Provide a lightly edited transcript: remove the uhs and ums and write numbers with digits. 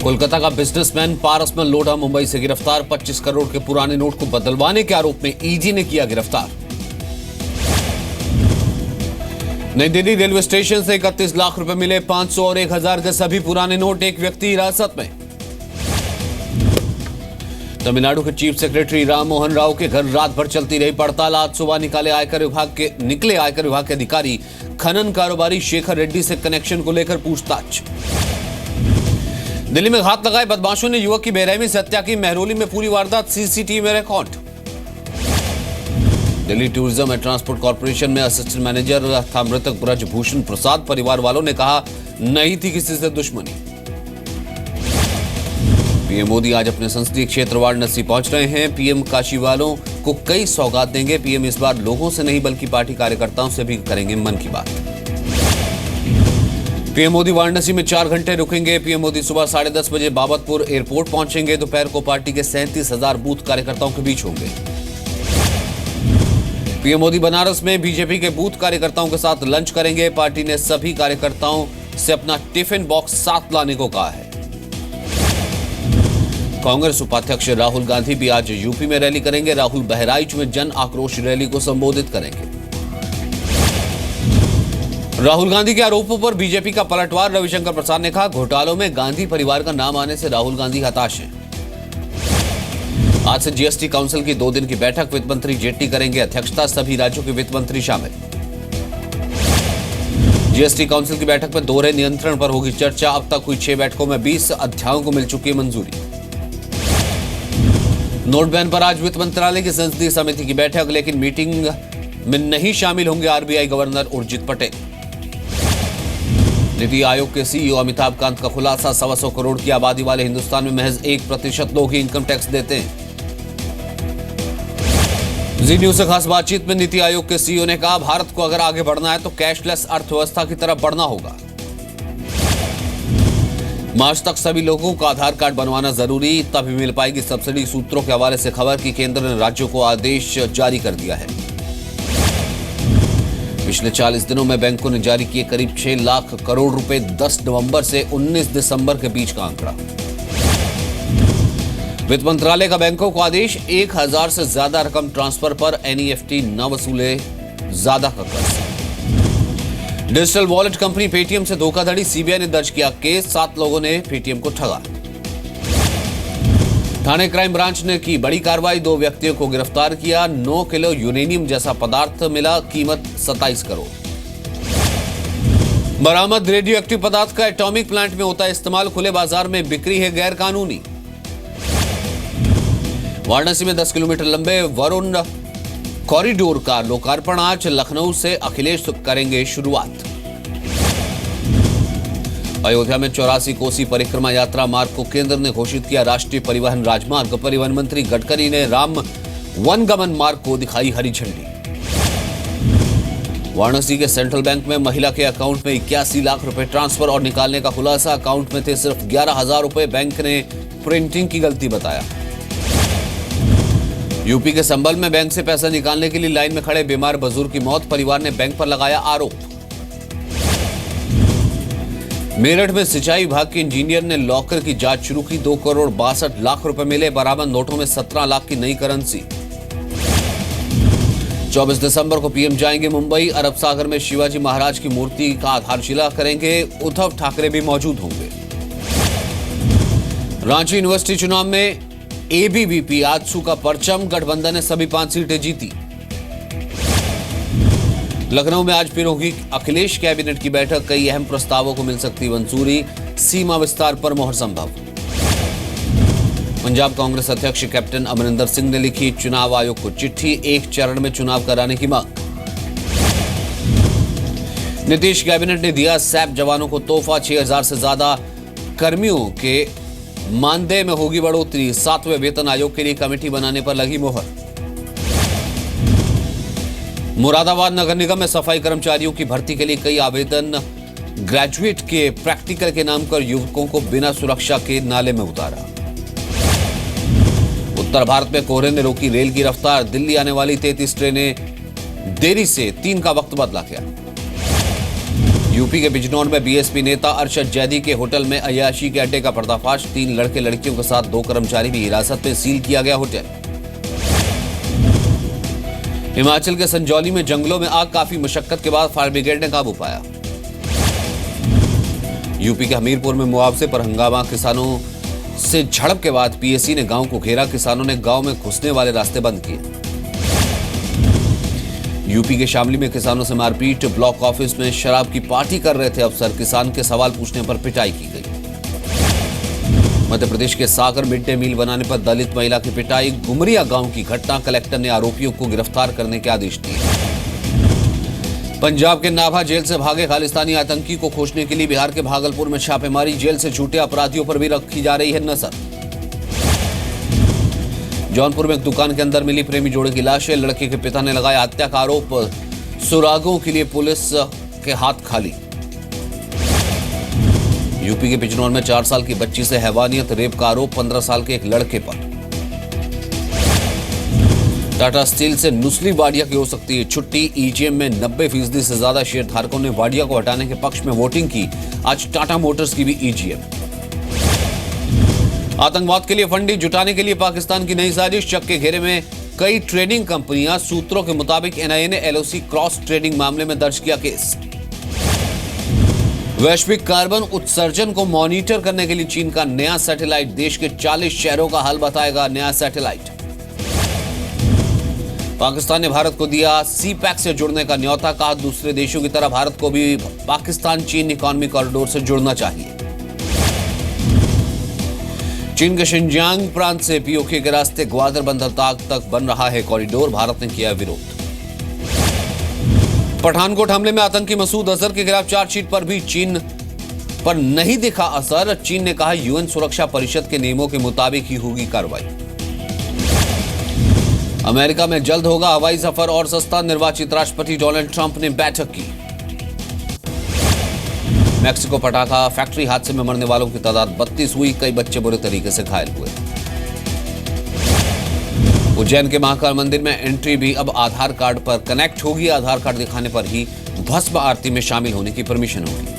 कोलकाता का बिजनेसमैन पारस मल्होत्रा मुंबई से गिरफ्तार। 25 करोड़ के पुराने नोट को बदलवाने के आरोप में ईडी ने किया गिरफ्तार। नई दिल्ली रेलवे स्टेशन से 31 लाख रुपए मिले। 500 और 1000 के सभी पुराने नोट। एक व्यक्ति हिरासत में। तमिलनाडु के चीफ सेक्रेटरी राम मोहन राव के घर रात भर चलती रही पड़ताल। आज सुबह निकले आयकर विभाग के अधिकारी खनन कारोबारी शेखर रेड्डी से कनेक्शन को लेकर पूछताछ। दिल्ली में घात लगाए बदमाशों ने युवक की बेरहमी से हत्या की। महरौली में पूरी वारदात सीसीटीवी में record. Delhi tourism and transport corporation में असिस्टेंट मैनेजर था मृतक ब्रजभूषण प्रसाद। परिवार वालों ने कहा नहीं थी किसी से दुश्मनी। पीएम मोदी आज अपने संसदीय क्षेत्र वाराणसी पहुंच रहे हैं। पीएम काशी वालों को कई सौगात देंगे। पीएम इस बार लोगों से नहीं बल्कि पार्टी कार्यकर्ताओं से भी करेंगे मन की बात। पीएम मोदी वाराणसी में 4 घंटे रुकेंगे। पीएम मोदी सुबह 10:30 बजे बाबतपुर एयरपोर्ट पहुंचेंगे। दोपहर को पार्टी के 37,000 बूथ कार्यकर्ताओं के बीच होंगे। पीएम मोदी बनारस में बीजेपी के बूथ कार्यकर्ताओं के साथ लंच करेंगे। पार्टी ने सभी कार्यकर्ताओं से अपना टिफिन बॉक्स साथ लाने को कहा है। कांग्रेस उपाध्यक्ष राहुल गांधी भी आज यूपी में रैली करेंगे। राहुल बहराइच में जन आक्रोश रैली को संबोधित करेंगे। राहुल गांधी के आरोपों पर बीजेपी का पलटवार। रविशंकर प्रसाद ने कहा घोटालों में गांधी परिवार का नाम आने से राहुल गांधी हताश हैं। आज से जीएसटी काउंसिल की 2 दिन की बैठक वित्त मंत्री जेटली करेंगे अध्यक्षता। सभी राज्यों के वित्त मंत्री शामिल। जीएसटी काउंसिल की बैठक में दोहरे नियंत्रण पर होगी चर्चा। अब तक हुई 6 बैठकों में 20 अध्यायों को मिल चुकी है मंजूरी। नोट बैन पर आज वित्त मंत्रालय की संसदीय समिति की बैठक, लेकिन मीटिंग में नहीं शामिल होंगे आरबीआई गवर्नर उर्जित पटेल। नीति आयोग के सीईओ अमिताभ कांत का खुलासा। 125 करोड़ की आबादी वाले हिंदुस्तान में महज 1% लोग ही इनकम टैक्स देते हैं। जी न्यूज से खास बातचीत में नीति आयोग के सीईओ ने कहा भारत को अगर आगे बढ़ना है तो कैशलेस अर्थव्यवस्था की तरफ बढ़ना होगा। मार्च तक सभी लोगों को आधार कार्ड बनवाना जरूरी, तभी मिल पाएगी सब्सिडी। सूत्रों के हवाले से खबर की केंद्र ने राज्यों को आदेश जारी कर दिया है। पिछले 40 दिनों में बैंकों ने जारी किए करीब 6 लाख करोड़ रुपए। 10 नवंबर से 19 दिसंबर के बीच का आंकड़ा। वित्त मंत्रालय का बैंकों को आदेश। 1000 से ज्यादा रकम ट्रांसफर पर एनईएफटी न वसूले ज्यादा का कर्ज। डिजिटल वॉलेट कंपनी पेटीएम से धोखाधड़ी। सीबीआई ने दर्ज किया केस। 7 लोगों ने पेटीएम को ठगा। थाने क्राइम ब्रांच ने की बड़ी कार्रवाई। 2 व्यक्तियों को गिरफ्तार किया। 9 किलो यूरेनियम जैसा पदार्थ मिला। कीमत 27 करोड़। बरामद रेडियो एक्टिव पदार्थ का एटॉमिक प्लांट में होता है इस्तेमाल। खुले बाजार में बिक्री है गैर कानूनी। वाराणसी में 10 किलोमीटर लंबे वरुण कॉरिडोर का लोकार्पण आज। लखनऊ से अखिलेश करेंगे शुरुआत। अयोध्या में 84 कोसी परिक्रमा यात्रा मार्ग को केंद्र ने घोषित किया राष्ट्रीय परिवहन राजमार्ग। परिवहन मंत्री गडकरी ने राम वनगमन मार्ग को दिखाई हरी झंडी। वाराणसी के सेंट्रल बैंक में महिला के अकाउंट में 81 लाख रुपए ट्रांसफर और निकालने का खुलासा। अकाउंट में थे सिर्फ 11,000 रुपए। बैंक ने प्रिंटिंग की गलती बताया। यूपी के संभल में बैंक से पैसा निकालने के लिए लाइन में खड़े बीमार बुजुर्ग की मौत। परिवार ने बैंक पर लगाया आरोप। मेरठ में सिंचाई विभाग के इंजीनियर ने लॉकर की जांच शुरू की। 2 करोड़ 62 लाख रुपए मिले। बरामद नोटों में 17 लाख की नई करेंसी। 24 दिसंबर को पीएम जाएंगे मुंबई। अरब सागर में शिवाजी महाराज की मूर्ति का आधारशिला करेंगे। उद्धव ठाकरे भी मौजूद होंगे। रांची यूनिवर्सिटी चुनाव में एबीवीपी आजसू का परचम। गठबंधन ने सभी 5 सीटें जीती। लखनऊ में आज फिर होगी अखिलेश कैबिनेट की बैठक। कई अहम प्रस्तावों को मिल सकती मंजूरी। सीमा विस्तार पर मोहर संभव। पंजाब कांग्रेस अध्यक्ष कैप्टन अमरिंदर सिंह ने लिखी चुनाव आयोग को चिट्ठी। 1 चरण में चुनाव कराने की मांग। नीतीश कैबिनेट ने दिया सैप जवानों को तोहफा। 6000 से ज्यादा कर्मियों के मानदेय में होगी बढ़ोतरी। 7वें वेतन आयोग के लिए कमेटी बनाने पर लगी मोहर। मुरादाबाद नगर निगम में सफाई कर्मचारियों की भर्ती के लिए कई आवेदन। ग्रेजुएट के प्रैक्टिकल के नाम पर युवकों को बिना सुरक्षा के नाले में उतारा। उत्तर भारत में कोहरे ने रोकी रेल की रफ्तार। दिल्ली आने वाली 33 ट्रेनें देरी से 3 का वक्त बदला गया। यूपी के बिजनौर में बीएसपी नेता अरशद जैदी के होटल में अय्याशी के अड्डे का पर्दाफाश। 3 लड़के लड़कियों के साथ 2 कर्मचारी भी हिरासत में, सील किया गया होटल। हिमाचल के संजौली में जंगलों में आग, काफी मशक्कत के बाद फायर ब्रिगेड ने काबू पाया। यूपी के हमीरपुर में मुआवजे पर हंगामा, किसानों से झड़प के बाद पीएसी ने गांव को घेरा। किसानों ने गांव में घुसने वाले रास्ते बंद किए। यूपी के शामली में किसानों से मारपीट, ब्लॉक ऑफिस में शराब की पार्टी कर रहे थे अफसर, किसान के सवाल पूछने पर पिटाई की गई। मध्य प्रदेश के सागर मिड डे मील बनाने पर दलित महिला की पिटाई, गुमरिया गांव की घटना, कलेक्टर ने आरोपियों को गिरफ्तार करने के आदेश दिए। पंजाब के नाभा जेल से भागे खालिस्तानी आतंकी को खोजने के लिए बिहार के भागलपुर में छापेमारी, जेल से छूटे अपराधियों पर भी रखी जा रही है नजर। जौनपुर में एक दुकान के अंदर मिली प्रेमी जोड़े की लाशें, लड़के के पिता ने लगाया हत्या का आरोप, सुरागों के लिए पुलिस के हाथ खाली। यूपी के बिजनौर में 4 साल की बच्ची से हैवानियत, रेप का आरोप 15 साल के एक लड़के पर। टाटा स्टील से नुस्ली वाडिया की हो सकती है छुट्टी, ईजीएम में 90% से ज्यादा शेयर धारकों ने वाडिया को हटाने के पक्ष में वोटिंग की। आज टाटा मोटर्स की भी ईजीएम। आतंकवाद के लिए फंडिंग जुटाने के लिए पाकिस्तान की नई साजिश, चक के घेरे में कई ट्रेडिंग कंपनियां। सूत्रों के मुताबिक एनआईए ने एलओसी क्रॉस ट्रेडिंग मामले में दर्ज किया केस। वैश्विक कार्बन उत्सर्जन को मॉनिटर करने के लिए चीन का नया सैटेलाइट, देश के 40 शहरों का हाल बताएगा नया सैटेलाइट। पाकिस्तान ने भारत को दिया सीपैक से जुड़ने का न्योता, कहा दूसरे देशों की तरह भारत को भी पाकिस्तान चीन इकोनॉमिक कॉरिडोर से जुड़ना चाहिए। चीन के शिनजियांग प्रांत से पीओके के रास्ते ग्वादर बंदर तक बन रहा है कॉरिडोर, भारत ने किया विरोध। पठानकोट हमले में आतंकी मसूद अजहर के खिलाफ चार्जशीट पर भी चीन पर नहीं दिखा असर, चीन ने कहा यूएन सुरक्षा परिषद के नियमों के मुताबिक ही होगी कार्रवाई। अमेरिका में जल्द होगा हवाई सफर और सस्ता, निर्वाचित राष्ट्रपति डोनाल्ड ट्रंप ने बैठक की। मैक्सिको पटाखा फैक्ट्री हादसे में मरने वालों की तादाद 32 हुई, कई बच्चे बुरे तरीके से घायल हुए। उज्जैन के महाकाल मंदिर में एंट्री भी अब आधार कार्ड पर कनेक्ट होगी, आधार कार्ड दिखाने पर ही भस्म आरती में शामिल होने की परमिशन होगी।